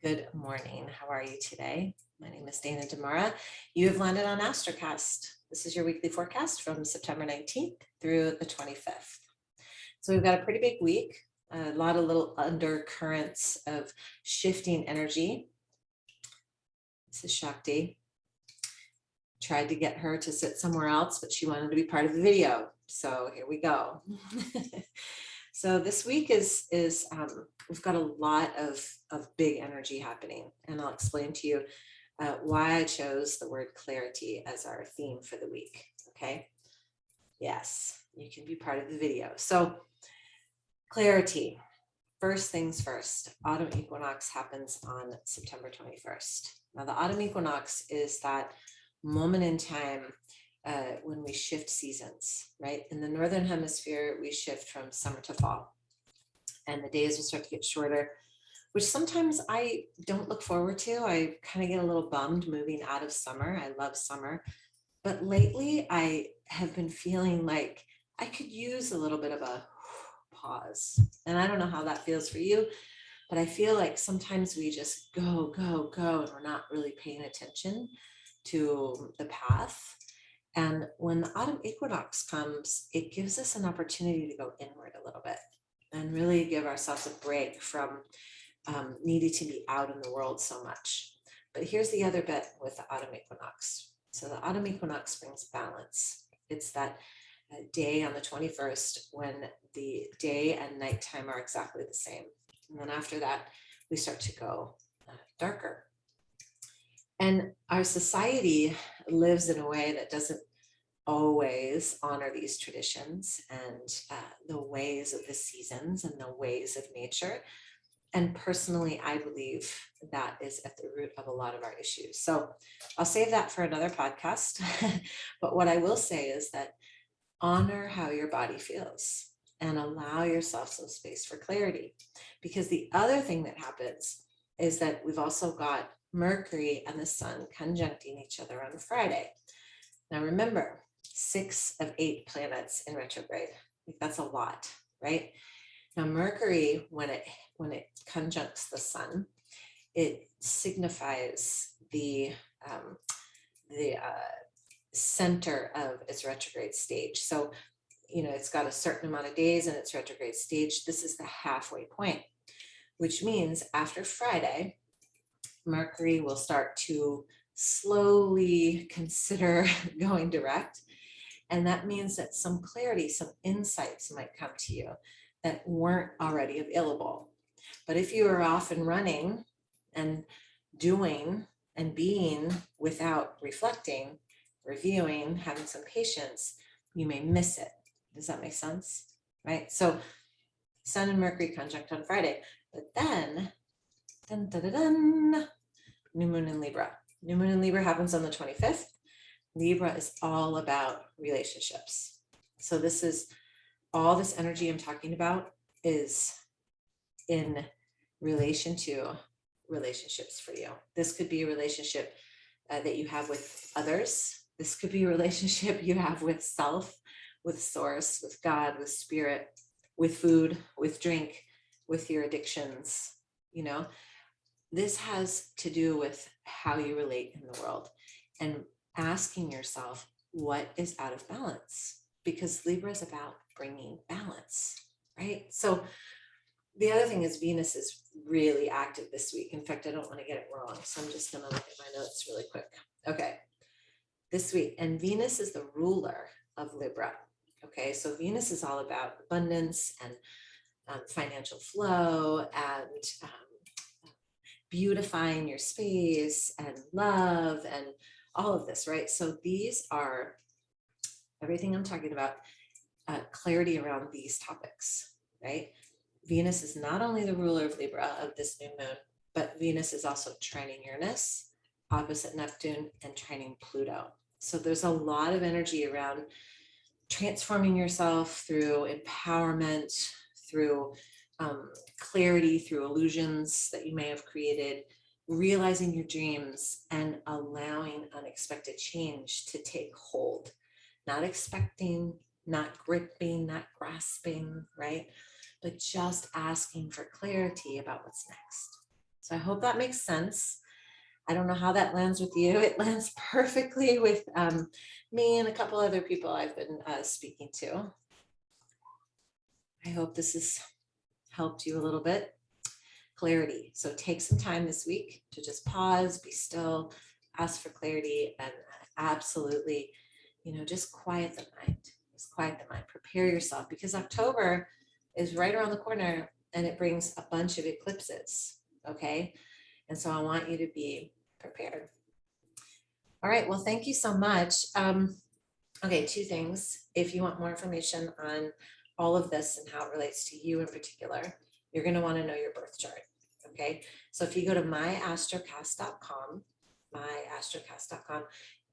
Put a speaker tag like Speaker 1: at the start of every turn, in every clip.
Speaker 1: Good morning. How are you today? My name is Dana Demara. You have landed on Astrocast. This is your weekly forecast from September 19th through the 25th. So we've got a pretty big week, a lot of little undercurrents of shifting energy. This is Shakti. Tried to get her to sit somewhere else, but she wanted to be part of the video. So here we go. So this week is we've got a lot of big energy happening, and I'll explain to you why I chose the word clarity as our theme for the week. Okay. Yes, you can be part of the video. So clarity. First things first, autumn equinox happens on September 21st. Now the autumn equinox is that moment in time when we shift seasons, right? In the Northern Hemisphere, we shift from summer to fall, and the days will start to get shorter, which sometimes I don't look forward to. I kind of get a little bummed moving out of summer. I love summer, but lately I have been feeling like I could use a little bit of a pause. And I don't know how that feels for you, but I feel like sometimes we just go, and we're not really paying attention to the path. And when the autumn equinox comes, it gives us an opportunity to go inward a little bit and really give ourselves a break from needing to be out in the world so much. But here's the other bit with the autumn equinox. So the autumn equinox brings balance. It's that day on the 21st when the day and nighttime are exactly the same. And then after that, we start to go darker. And our society lives in a way that doesn't always honor these traditions and the ways of the seasons and the ways of nature. And personally, I believe that is at the root of a lot of our issues. So I'll save that for another podcast. But what I will say is that honor how your body feels and allow yourself some space for clarity. Because the other thing that happens is that we've also got Mercury and the sun conjuncting each other on Friday. Now remember, 6 of 8 planets in retrograde. That's a lot, right? Now Mercury, when it conjuncts the sun, it signifies the center of its retrograde stage. So, it's got a certain amount of days in its retrograde stage. This is the halfway point, which means after Friday, Mercury will start to slowly consider going direct. And that means that some clarity, some insights might come to you that weren't already available. But if you are off and running and doing and being without reflecting, reviewing, having some patience, you may miss it. Does that make sense? Right? So Sun and Mercury conjunct on Friday, but then new moon in Libra. New moon in Libra happens on the 25th. Libra is all about relationships. So this is all this energy I'm talking about is in relation to relationships for you. This could be a relationship that you have with others. This could be a relationship you have with self, with source, with God, with spirit, with food, with drink, with your addictions. This has to do with how you relate in the world and asking yourself, what is out of balance? Because Libra is about bringing balance, right? So the other thing is Venus is really active this week. In fact, I don't want to get it wrong. So I'm just going to look at my notes really quick. Okay. This week. And Venus is the ruler of Libra. Okay. So Venus is all about abundance and financial flow and beautifying your space and love and all of this, right? So these are everything I'm talking about, clarity around these topics, right? Venus is not only the ruler of Libra of this new moon, but Venus is also trining Uranus, opposite Neptune, and trining Pluto. So there's a lot of energy around transforming yourself through empowerment, through clarity, through illusions that you may have created, realizing your dreams and allowing unexpected change to take hold, not expecting, not gripping, not grasping, right? But just asking for clarity about what's next. So I hope that makes sense. I don't know how that lands with you. It lands perfectly with me and a couple other people I've been speaking to. I hope this has helped you a little bit. Clarity. So take some time this week to just pause, be still, ask for clarity, and absolutely, just quiet the mind. Just quiet the mind. Prepare yourself, because October is right around the corner and it brings a bunch of eclipses. Okay. And so I want you to be prepared. All right. Well, thank you so much. Okay, two things. If you want more information on all of this and how it relates to you in particular, you're going to want to know your birth chart. Okay. So if you go to myastrocast.com,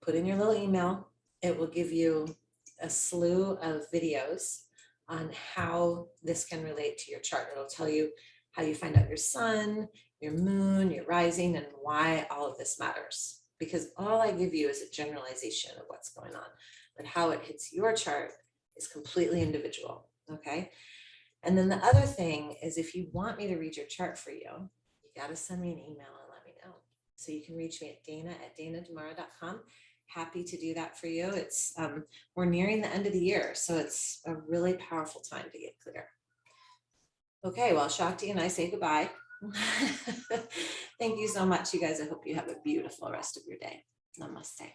Speaker 1: put in your little email, it will give you a slew of videos on how this can relate to your chart. It'll tell you how you find out your sun, your moon, your rising, and why all of this matters. Because all I give you is a generalization of what's going on, but how it hits your chart is completely individual. Okay. And then the other thing is, if you want me to read your chart for you, you got to send me an email and let me know. So you can reach me at dana@danademara.com. Happy to do that for you. It's we're nearing the end of the year, so it's a really powerful time to get clear. Okay, well, Shakti and I say goodbye. Thank you so much, you guys. I hope you have a beautiful rest of your day. Namaste.